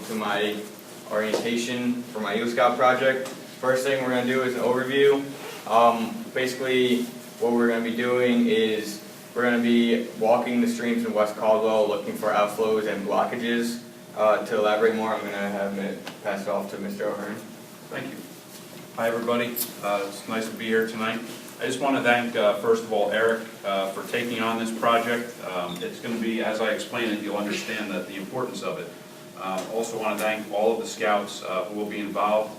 to my orientation for my Eagle Scout project. First thing we're going to do is an overview. Basically, what we're going to be doing is we're going to be walking the streams in West Caldwell, looking for outflows and blockages. To elaborate more, I'm going to have it pass it off to Mr. O'Hearn. Thank you. Hi, everybody. It's nice to be here tonight. I just want to thank, first of all, Eric for taking on this project. It's going to be, as I explain it, you'll understand the importance of it. Also want to thank all of the scouts who will be involved.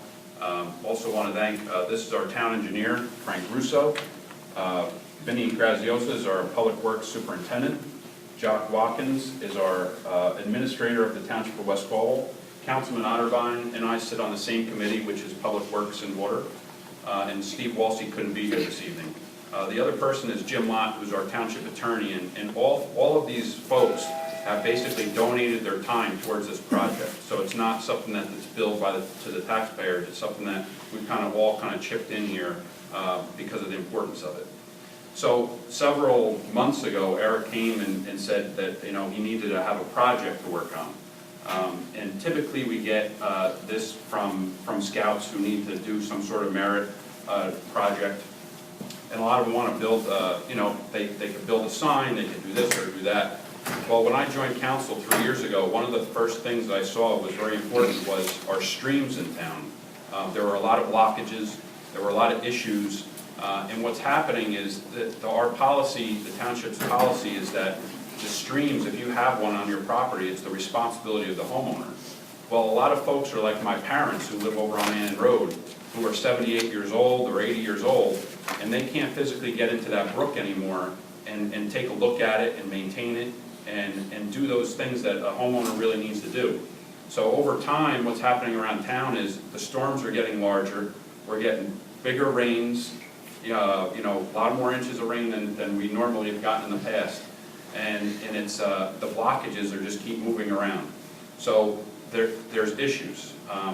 Also want to thank, this is our town engineer, Frank Russo. Vinny Graziosa is our Public Works Superintendent. Jock Watkins is our administrator of the Township of West Caldwell. Councilman Otterbein and I sit on the same committee, which is Public Works and Water. And Steve Walsey couldn't be here this evening. The other person is Jim Lott, who's our township attorney, and all of these folks have basically donated their time towards this project. So it's not something that's billed to the taxpayers. It's something that we've all chipped in here because of the importance of it. So several months ago, Eric came and said that he needed to have a project to work on. And typically we get this from scouts who need to do some sort of merit project. And a lot of them want to build, they could build a sign, they could do this or do that. Well, when I joined council 3 years ago, one of the first things that I saw was very important was our streams in town. There were a lot of blockages, there were a lot of issues, and what's happening is that our policy, the township's policy, is that the streams, if you have one on your property, it's the responsibility of the homeowner. Well, a lot of folks are like my parents who live over on Ann Road, who are 78 years old or 80 years old, and they can't physically get into that brook anymore and take a look at it and maintain it and do those things that a homeowner really needs to do. So over time, what's happening around town is the storms are getting larger, we're getting bigger rains, a lot more inches of rain than we normally have gotten in the past. And it's the blockages are just keep moving around. So there's issues.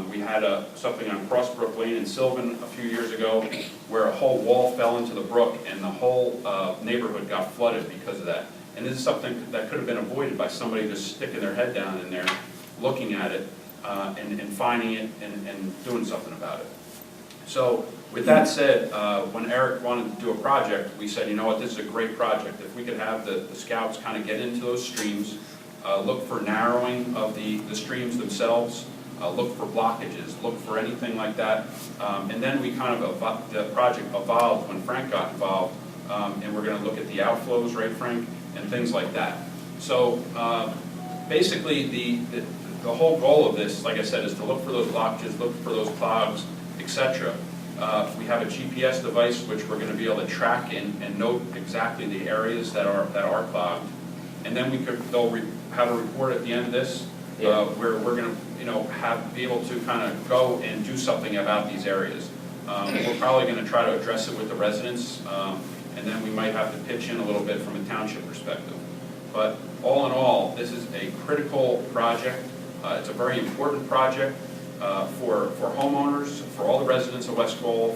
We had something on Crossbrook Lane in Sylvan a few years ago where a whole wall fell into the brook and the whole neighborhood got flooded because of that. And this is something that could have been avoided by somebody just sticking their head down in there, looking at it, and finding it and doing something about it. So with that said, when Eric wanted to do a project, we said, you know what, this is a great project. If we could have the scouts get into those streams, look for narrowing of the streams themselves, look for blockages, look for anything like that. And then we the project evolved when Frank got involved, and we're going to look at the outflows, right, Frank, and things like that. So basically the whole goal of this, like I said, is to look for those blockages, look for those clogs, etc. We have a GPS device which we're going to be able to track and note exactly the areas that are clogged, and then they'll have a report at the end of this where we're going to be able to go and do something about these areas. We're probably going to try to address it with the residents, and then we might have to pitch in a little bit from a township perspective. But all in all, this is a critical project. It's a very important project. For homeowners, for all the residents of West Caldwell,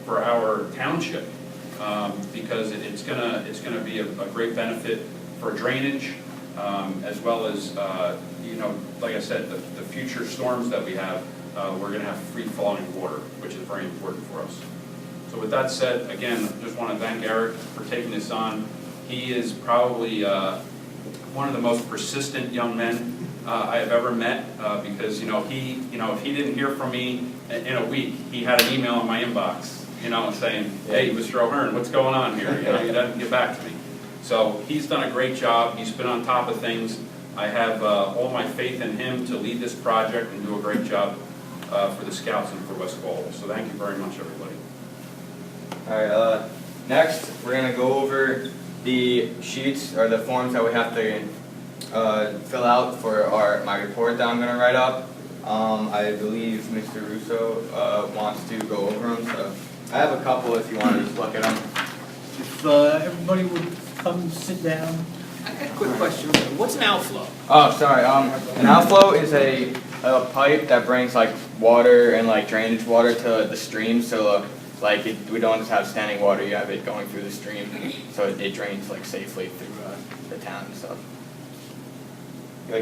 for our township, because it's gonna be a great benefit for drainage, as well as like I said, the future storms that we have, we're gonna have free flowing water, which is very important for us. So with that said, again, just want to thank Eric for taking this on. He is probably one of the most persistent young men I have ever met, because if he didn't hear from me in a week, he had an email in my inbox, saying, "Hey, Mr. O'Hearn, what's going on here? He doesn't get back to me." So he's done a great job. He's been on top of things. I have all my faith in him to lead this project and do a great job for the Scouts and for West Caldwell. So thank you very much, everybody. All right. Next, we're gonna go over the sheets or the forms that we have to fill out for my report that I'm going to write up. I believe Mr. Russo wants to go over them, so I have a couple if you want to just look at them. If everybody would come sit down. I got a quick question. What's an outflow? Oh, sorry. An outflow is a pipe that brings water and drainage water to the stream. So we don't just have standing water; you have it going through the stream, so it drains safely through the town and stuff.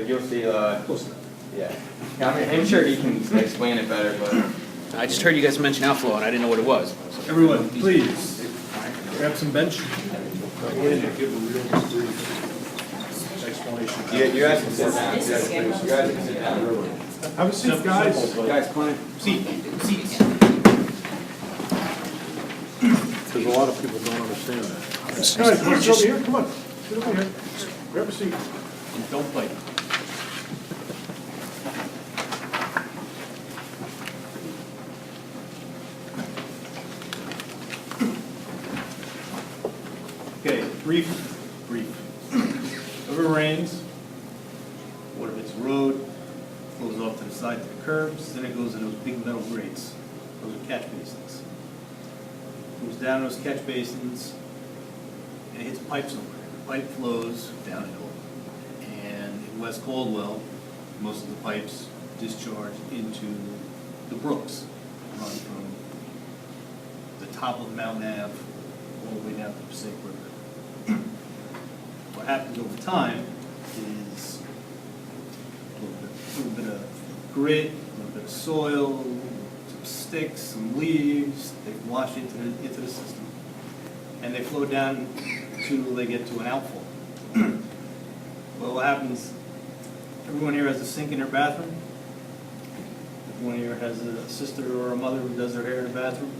You'll see. Yeah. I'm sure he can explain it better, but. I just heard you guys mention outflow, and I didn't know what it was. Everyone, please, grab some bench. You guys can sit down. You guys can sit down. Have a seat, guys. Guys, climb. Seats. Because a lot of people don't understand that. Guys, let's over here, come on, sit over here, grab a seat. And don't bite. Okay, brief. If it rains, water hits the road, flows off to the side to the curbs, then it goes in those big metal grates. Those are catch basins. Goes down those catch basins, and it hits a pipe somewhere. The pipe flows downhill. And in West Caldwell, most of the pipes discharge into the brooks, run from the top of Mount Ave all the way down to the Passaic River. What happens over time is a little bit of grit, a little bit of soil, some sticks, some leaves, they wash into the system. And they flow down till they get to an outfall. Well, what happens, everyone here has a sink in their bathroom. Everyone here has a sister or a mother who does their hair in the bathroom.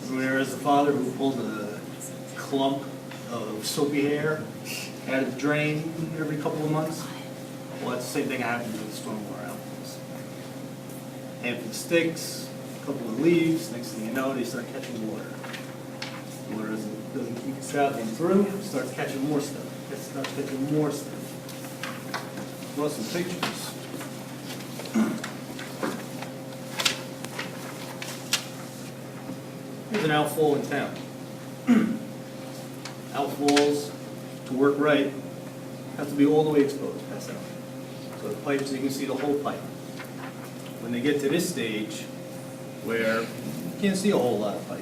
Everyone here has a father who pulls a clump of soapy hair out of the drain every couple of months. Well, that's the same thing happens with stormwater outfalls. Handful of sticks, a couple of leaves, next thing you know, they start catching water. The water doesn't keep traveling through, it starts catching more stuff. Draw some pictures. Here's an outfall in town. Outfalls, to work right, have to be all the way exposed, past out. So the pipes, you can see the whole pipe. When they get to this stage, where you can't see a whole lot of pipe,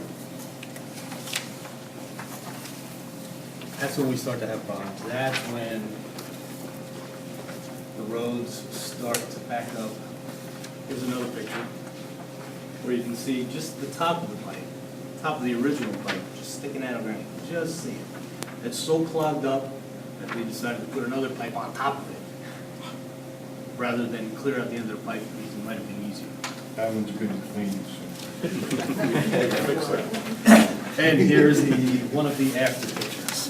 that's when we start to have problems. That's when the roads start to back up. Here's another picture where you can see just the top of the pipe, top of the original pipe, just sticking out of there. Just see it. It's so clogged up that they decided to put another pipe on top of it, rather than clear out the end of the pipe, because it might have been easier. That one's good and clean, so. And here's one of the after pictures.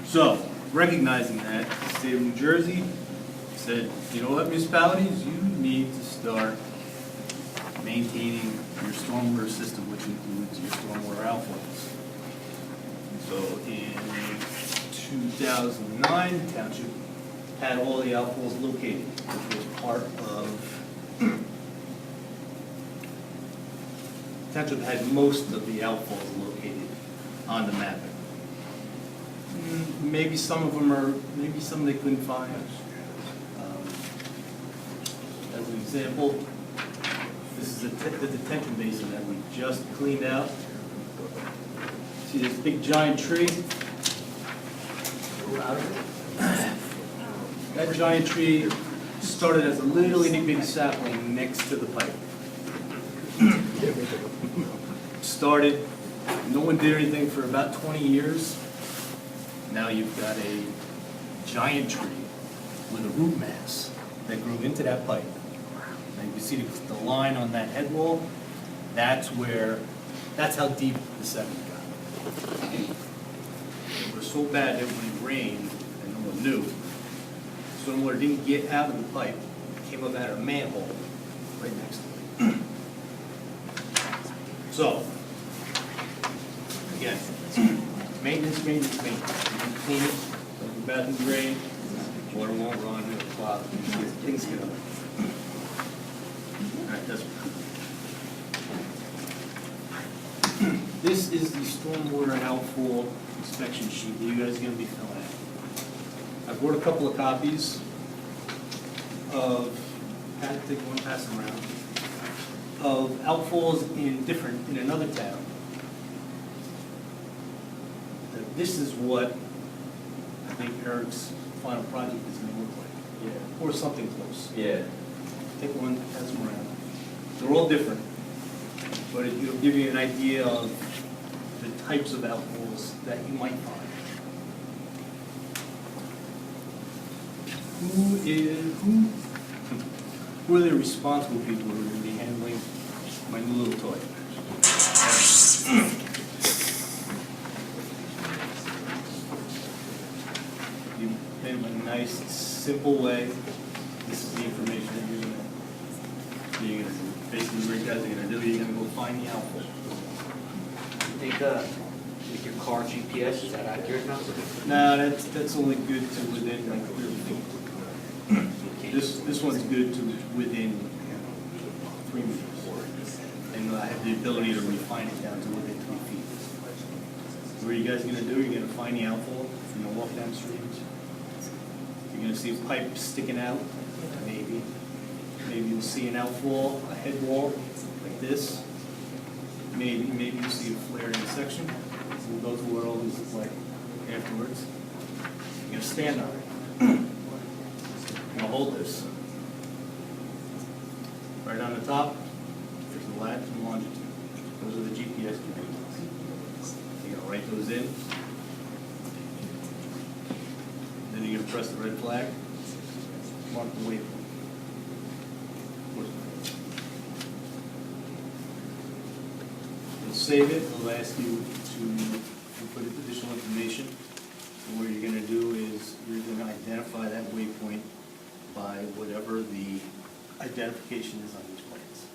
So, recognizing that, the state of New Jersey said, you know what, municipalities, you need to start maintaining your stormwater system, which includes your stormwater outflows. So in 2009, the township had all the outfalls located, which was part of, the township had most of the outfalls located on the mapping. Maybe some of them they couldn't find. As an example, this is the detention basin that we just cleaned out. See this big giant tree? That giant tree started as a little itty bitty sapling next to the pipe. Started, no one did anything for about 20 years. Now you've got a giant tree with a root mass that grew into that pipe. And you can see the line on that head wall. That's how deep the sediment got. It was so bad that when it rained, and no one knew, stormwater didn't get out of the pipe. It came up out of a manhole right next to it. So, again, maintenance. You can clean it, let the bathroom drain, water won't run, it'll clog, things get up. All right, that's This is the stormwater outfall inspection sheet that you guys are going to be filling out. I brought a couple of copies of, take one, pass them around, of outfalls in another town. This is what I think Eric's final project is gonna look like. Yeah. Or something close. Yeah. Take one, pass them around. They're all different, but it'll give you an idea of the types of outfalls that you might find. Who are the responsible people who are gonna be handling my new little toy? You made them a nice, simple way. This is the information that you're gonna basically what you guys are gonna do, you're gonna go find the outfall. Think, like your car GPS, is that accurate enough? No, that's only good to within like 30 feet. This one's good to within 3 meters. And I have the ability to refine it down to within 3 feet. What are you guys gonna do? You're gonna find the outfall, you're gonna walk down the street. You're gonna see a pipe sticking out, maybe. Maybe you'll see an outfall, a head wall, like this. Maybe you'll see a flared in section. We'll go through what all these look like afterwards. You're gonna stand on it. You're gonna hold this. Right on the top, there's the lat and longitude. Those are the GPS coordinates. You're gonna write those in. Then you're gonna press the red flag, mark the waypoint. You'll save it, it'll ask you to put additional information. And what you're gonna do is, you're gonna identify that waypoint by whatever the identification is on these plans.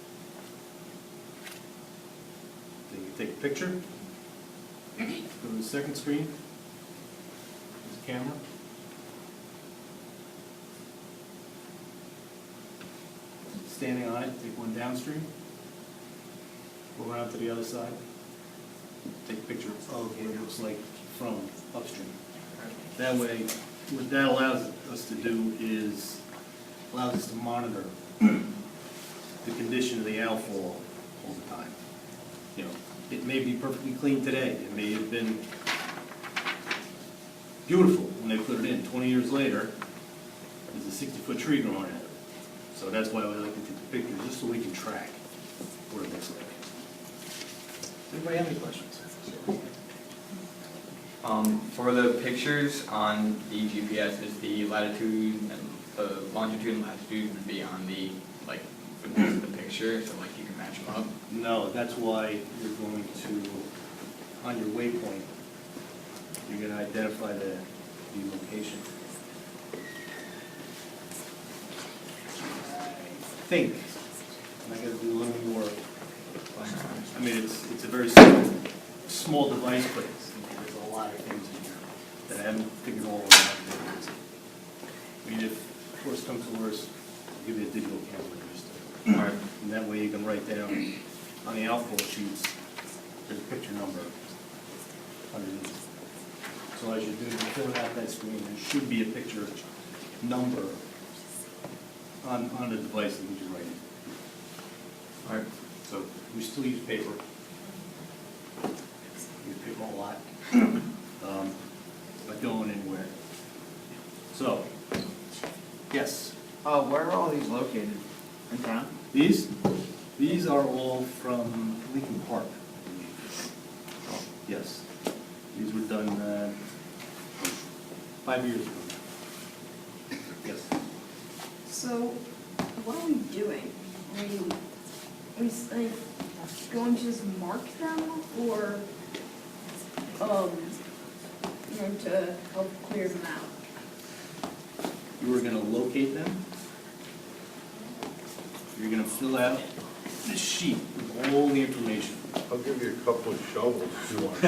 Then you take a picture, go to the second screen, there's a camera. Standing on it, take one downstream, go around to the other side, take a picture of what it looks like from upstream. That way, what that allows us to do is, allows us to monitor the condition of the outfall all the time. You know, it may be perfectly clean today, it may have been beautiful when they put it in. 20 years later, there's a 60-foot tree growing out of it. So that's why we like to take the pictures, just so we can track what it looks like. Anybody have any questions? For the pictures on the GPS, is the latitude and the longitude and latitude would be on the, like, the picture, so like you can match them up? No, that's why you're going to, on your waypoint, you're going to identify the location. I think, and I got to do a little more, I mean, it's a very small device, but there's a lot of things in here that I haven't figured all out. I mean, if worse comes to worse, I'll give you a digital camera just to. All right. And that way you can write down on the outfall sheets, there's a picture number underneath. So as you do, you fill out that screen, there should be a picture number on the device that you just write in. All right. So we still use paper. Use paper a lot. Not going anywhere. So, yes. Where are all these located? In town? These are all from Lincoln Park, I believe. Yes. These were done 5 years ago. Yes. So, what are we doing? Are we like, going to just mark them, or, to help clear them out? You were gonna locate them. You're gonna fill out this sheet with all the information. I'll give you a couple of shovels if you want.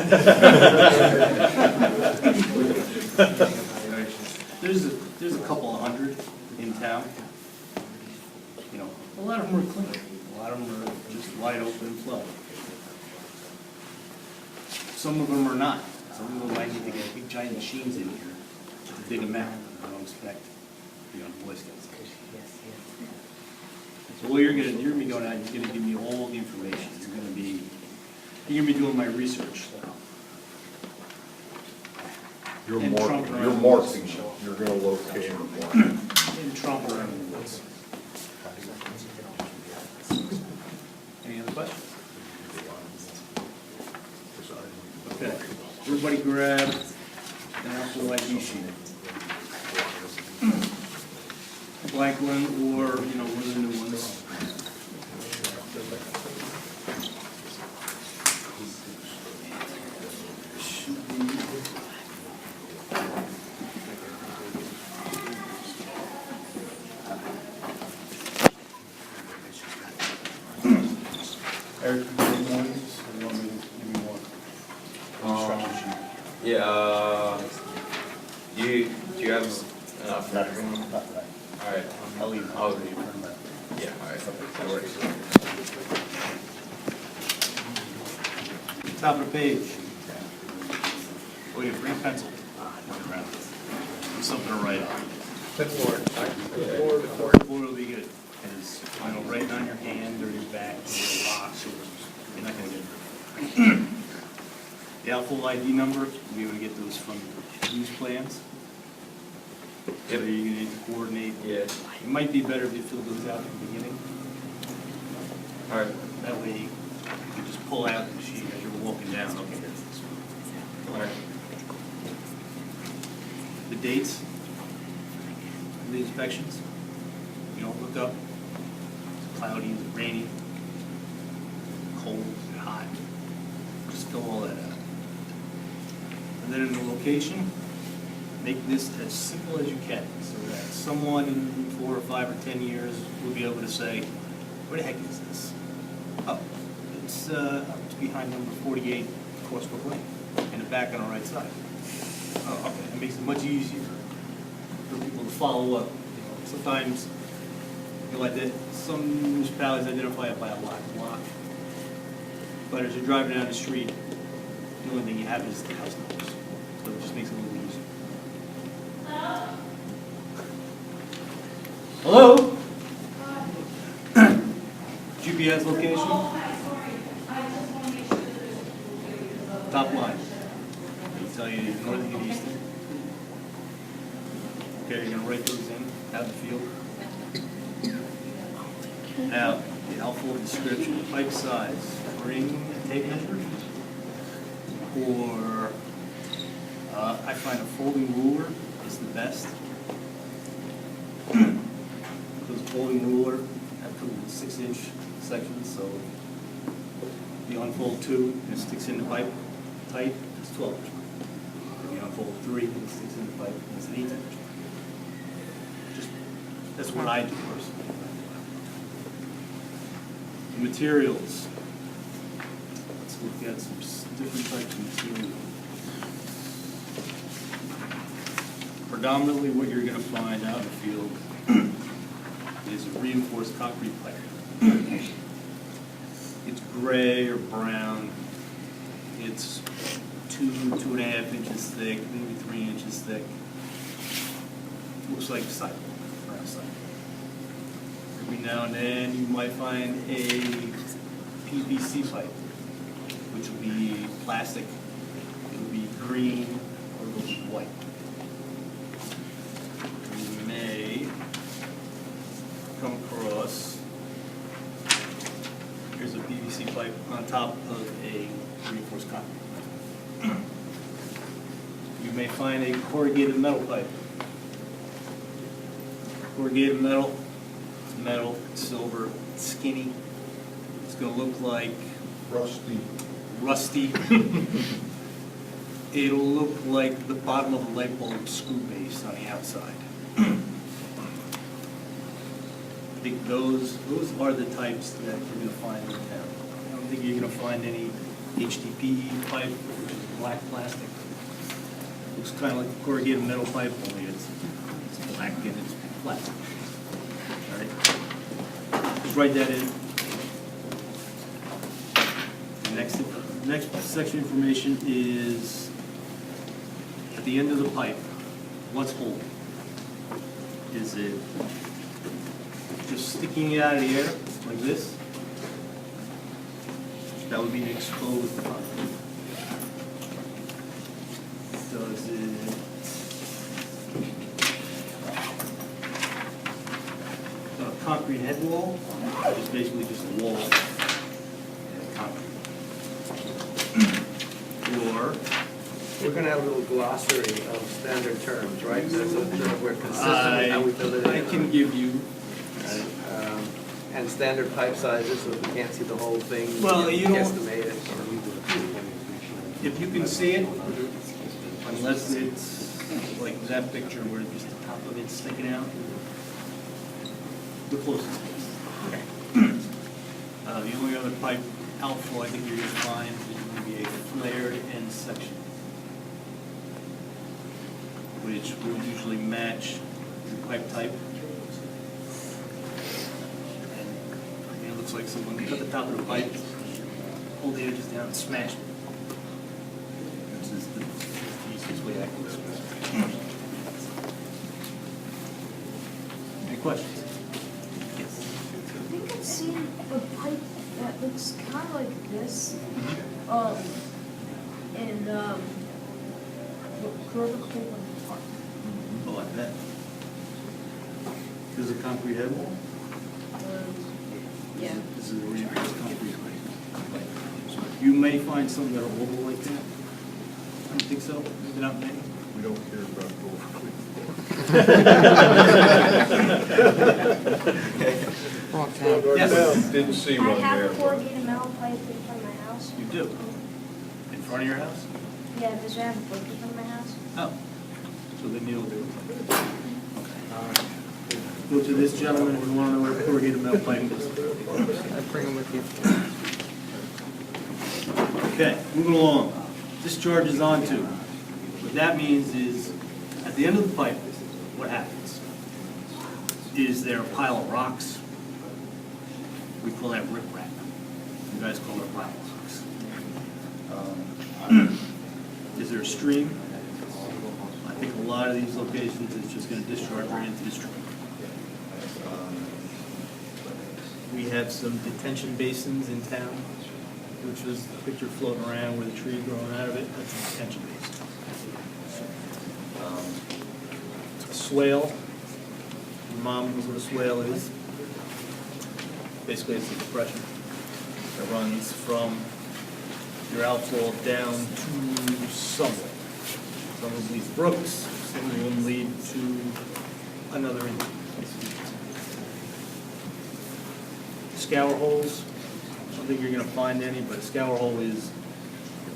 There's a couple of hundred in town. You know, a lot of them are clean. A lot of them are just wide open flow. Some of them are not. Some of them might need to get big giant machines in here to dig them out. I don't expect, Boy Scouts. So what you're gonna be going out, you're gonna give me all the information. You're gonna be doing my research. You're And marking, trunk you're around. marking, you're gonna locate and mark. in trunk around the woods. Any other questions? Okay, everybody grab an actual ID sheet. Blank one or, one of the new ones. Should be. Eric, you need more of these, or you want me to give you more? Instruction sheet. Yeah, do you have enough? Not right. Alright, I'll leave. I'll- yeah, alright, that works. Top of the page. Oh, you bring a pencil. Around. Something to write on. Clipboard will be good, because, writing on your hand or your back, or your box, or, you're not gonna get it. The full ID number, we'll be able to get those from use plans. So you're gonna need to coordinate. Yeah, It might be better if you fill those out at the beginning. alright, That way you can just pull out the sheet as you're walking down. Okay, here's this one. alright. The dates of the inspections. You don't look up. It's cloudy, is it rainy, cold, is it hot? Just fill all that out. And then in the location, make this as simple as you can, so that someone in 4 or 5 or 10 years will be able to say, where the heck is this? Oh, it's behind number 48 Crossbrook Lane, in the back on the right side. Oh, okay, it makes it much easier for people to follow up. Sometimes, like that, some municipalities identify it by a block. But as you're driving down the street, the only thing you have is the house numbers. So it just makes it a little easier. Hello? GPS location? Top line. It'll tell you northern and eastern. Okay, you're gonna write those in, out in the field. Now, the helpful description, pipe size, ring and tape measure, or I find a folding ruler is the best. Because a folding ruler, have two 6-inch sections, so if you unfold 2 and it sticks in the pipe tight, it's 12-inch. If you unfold 3 and it sticks in the pipe, it's an 8-inch. Just, that's what I do personally. The materials. Let's look at some different types of material. Predominantly what you're going to find out in the field is a reinforced concrete pipe. It's gray or brown. It's 2.5 inches thick, maybe 3 inches thick. Looks like sidewalk, around sidewalk. Every now and then you might find a PVC pipe, which will be plastic. It'll be green or it'll be white. You may come across, here's a PVC pipe on top of a reinforced concrete pipe. You may find a corrugated metal pipe. Corrugated metal, silver, skinny. It's going to look like rusty. It'll look like the bottom of a light bulb screw base on the outside. I think those are the types that you're going to find in town. I don't think you're going to find any HDPE pipe, which is black plastic. Looks kind of like a corrugated metal pipe, only it's black and it's plastic. All right. Just write that in. The next section of information is at the end of the pipe, what's holding? Is it just sticking out of the air like this? That would be an exposed pipe. Does it concrete head wall, which is basically just a wall. Or, We're gonna have a little glossary of standard terms, right? So that we're consistent with how we build it I in. can give you, And standard pipe sizes, so if you can't see the whole thing. Well, you don't- Estimate it. if you can see it, unless it's like that picture where just the top of it's sticking out, the closest place. The only other pipe outflow I think you're gonna find is gonna be a flared end section, which would usually match the pipe type. And it looks like someone cut the top of the pipe, pulled the edges down and smashed it. This is the easiest way I can express it. Any questions? Yes. I think I've seen a pipe that looks kind of like this, in, Grover Cleveland Park. Oh, like that. This is a concrete head wall? Yeah. This is a reinforced concrete pipe. So you may find some that are oval like that. I don't think so, maybe not many. We don't care about both. Yes, Didn't see I one have there. a corrugated metal pipe in front of my house. you do. In front of your house? Yeah, does it have a book in front of my house? Oh. So then you'll do it. Go to this gentleman if you want to know where a corrugated metal pipe is. Bring them with you. Okay, moving along. Discharges onto. What that means is, at the end of the pipe, what happens? Is there a pile of rocks? We call that riprap. You guys call it pile of rocks. Is there a stream? I think a lot of these locations is just gonna discharge right into the stream. We have some detention basins in town, which was the picture floating around with a tree growing out of it. That's a detention basin. A swale. Your mom knows what a swale is. Basically, it's a depression that runs from your outflow down to somewhere. Some of them lead to brooks, some of them lead to another inlet. Scour holes, I don't think you're gonna find any, but a scour hole is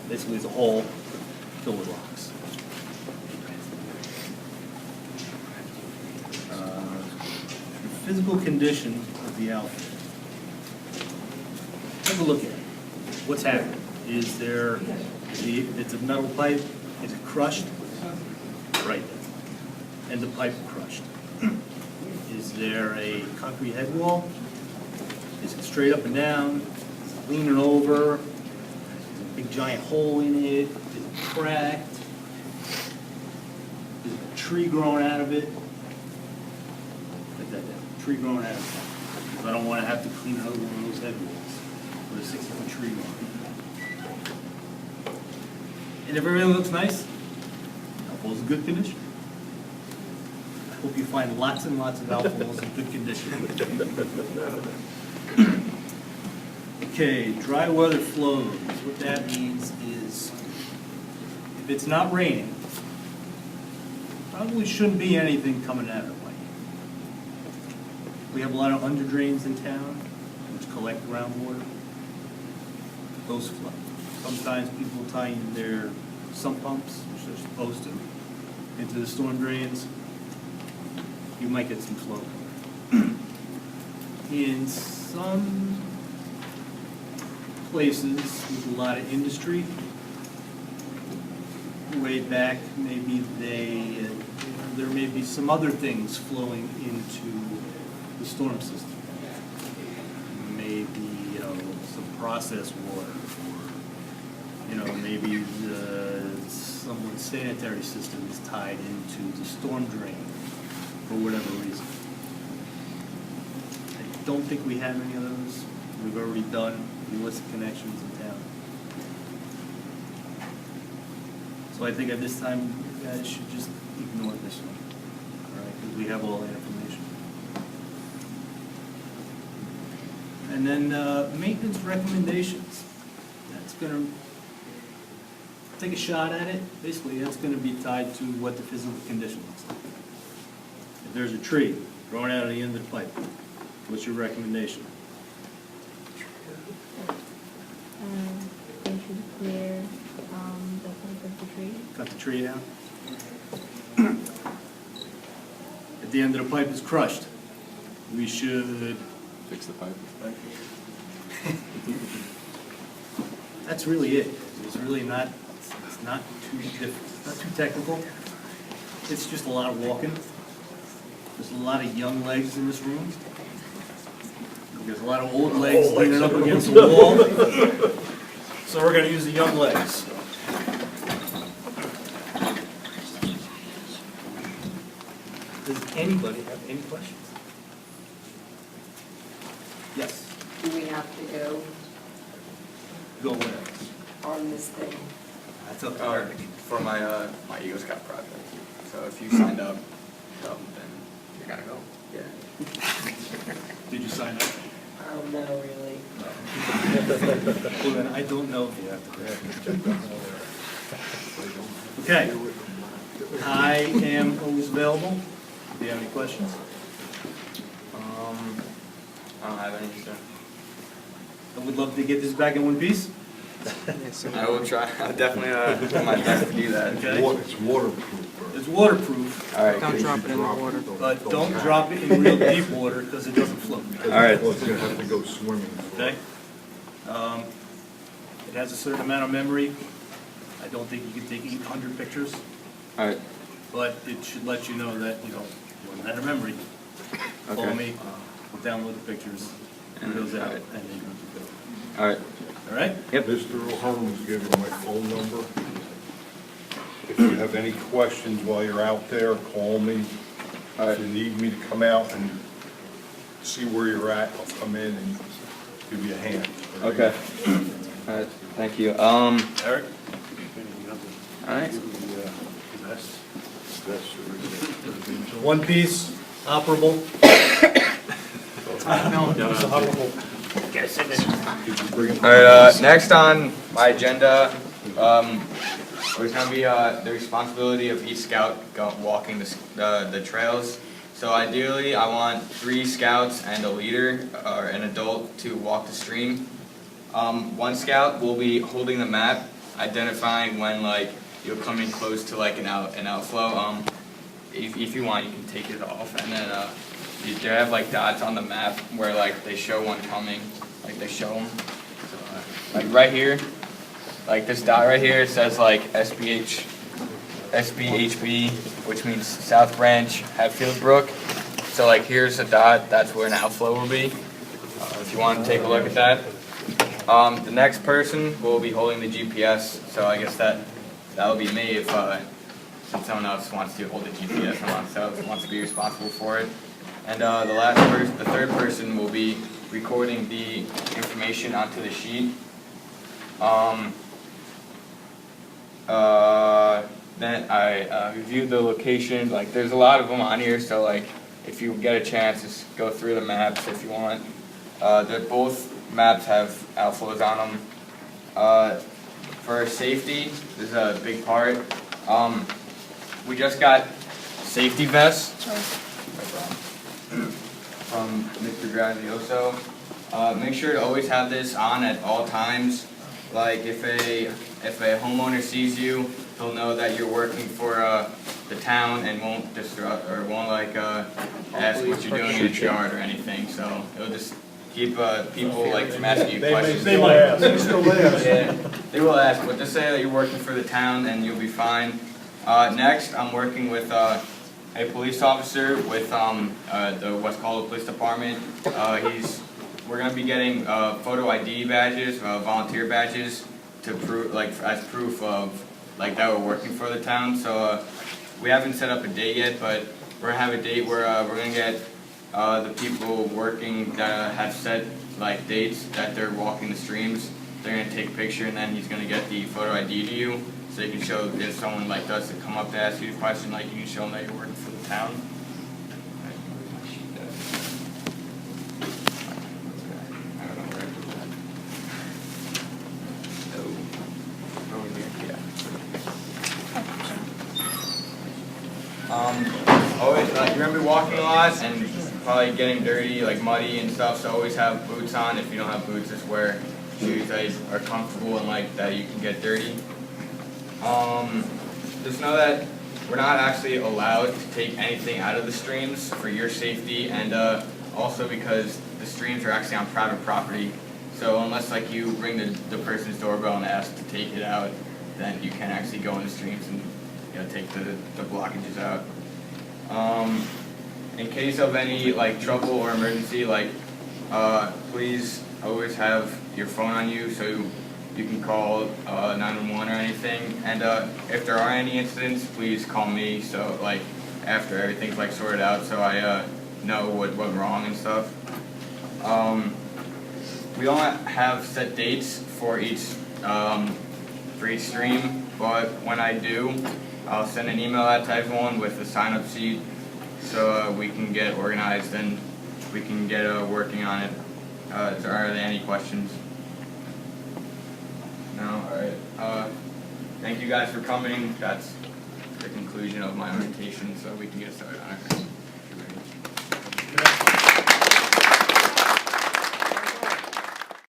basically it's a hole filled with rocks. The physical condition of the outfit. Take a look at it. What's happening? Is there, it's a metal pipe, is it crushed? Right. And the pipe crushed. Is there a concrete head wall? Is it straight up and down? Is it leaning over? Is there a big giant hole in it? Is it cracked? Is it a tree growing out of it? Like that, tree growing out of it. Because I don't want to have to clean another one of those head walls with a 60-foot tree growing. And if everything looks nice, outfall's in good condition. I hope you find lots and lots of outfalls in good condition. Okay, dry weather flows. What that means is, if it's not raining, probably shouldn't be anything coming out of the way. We have a lot of under drains in town, which collect groundwater. Those flow. Sometimes people tie in their sump pumps, which they're supposed to, into the storm drains. You might get some flow. In some places with a lot of industry, way back, maybe there may be some other things flowing into the storm system. Maybe, some processed water, or, maybe someone's sanitary system is tied into the storm drain for whatever reason. I don't think we have any of those. We've already done the illicit connections in town. So I think at this time, you guys should just ignore this one, all right, because we have all the information. And then maintenance recommendations. That's gonna take a shot at it. Basically, that's gonna be tied to what the physical condition looks like. If there's a tree growing out of the end of the pipe, what's your recommendation? They should clear, the front of the tree. Cut the tree down. If the end of the pipe is crushed, we should, Fix the pipe. that's really it. It's really not, it's not too not too technical. It's just a lot of walking. There's a lot of young legs in this room. There's a lot of old legs leaning up against the wall. So we're gonna use the young legs. Does anybody have any questions? Yes, Do we have to go go where? on this thing? That's up to Or Eric. for my Eagle Scout project. So if you signed up, then you're gonna go. Yeah. Did you sign up? I don't know really. Well, then I don't know if you have to. Okay. I am always available. Do you have any questions? I don't have any, so. I would love to get this back in one piece. I will try. I'll definitely do my best to do that. Okay. It's waterproof, bro. It's waterproof, All right. Don't drop it in the water. but don't drop it in real deep water because it doesn't float. All right. Well, it's gonna have to go swimming. Okay? It has a certain amount of memory. I don't think you can take 800 pictures, All right. but it should let you know that, you run out of memory. Call Okay. me, we'll download the pictures, and it goes out, and then you can go. All right. All right? Mr. O'Hearn's giving you my phone number. If you have any questions while you're out there, call me. All If right. you need me to come out and see where you're at, I'll come in and give you a hand. Okay. All right. Thank you. Eric? All right. One piece, operable. All right. Next on my agenda, it's gonna be the responsibility of each scout walking the trails. So ideally, I want 3 scouts and a leader or an adult to walk the stream. One scout will be holding the map, identifying when you're coming close to an outflow. If you want, you can take it off, and then they have dots on the map where they show one coming, they show them. So, right here, this dot right here says SBHB, which means South Branch Hatfield Brook. So here's a dot, that's where an outflow will be. If you want to take a look at that. The next person will be holding the GPS, so I guess that will be me if someone else wants to hold the GPS and wants to be responsible for it. And the third person will be recording the information onto the sheet. Then I reviewed the location. There's a lot of them on here, so if you get a chance, just go through the maps if you want. Both maps have outflows on them. For safety, this is a big part. We just got safety vests from Mr. Grazioso. Make sure to always have this on at all times. If a homeowner sees you, he'll know that you're working for the town and won't disrupt or won't ask what you're doing in his yard or anything. So it'll just keep people from asking you questions. They might ask. Yeah, they will ask, but just say that you're working for the town and you'll be fine. Next, I'm working with a police officer with the West Colorado Police Department. We're going to be getting photo ID badges, volunteer badges, to prove as proof of that we're working for the town. So we haven't set up a date yet, but we're gonna have a date where we're gonna get the people working that have set dates that they're walking the streams. They're gonna take a picture, and then he's gonna get the photo ID to you, so you can show if someone does to come up to ask you a question, you can show them that you're working for the town. Always, like, you're gonna be walking a lot and probably getting dirty, like muddy and stuff, so always have boots on. If you don't have boots, just wear shoes that are comfortable and like that you can get dirty. Just know that we're not actually allowed to take anything out of the streams for your safety, and also because the streams are actually on private property. So unless like you ring the person's doorbell and ask to take it out, then you can actually go in the streams and take the blockages out. In case of any like trouble or emergency, like please always have your phone on you so you can call 911 or anything. And if there are any incidents, please call me. So like after everything's like sorted out, so I know what went wrong and stuff. We don't have set dates for each stream, but when I do, I'll send an email out to everyone with a sign-up sheet so we can get organized and we can get working on it. Are there any questions? No? Alright. Thank you guys for coming. That's the conclusion of my orientation, so we can get started on it.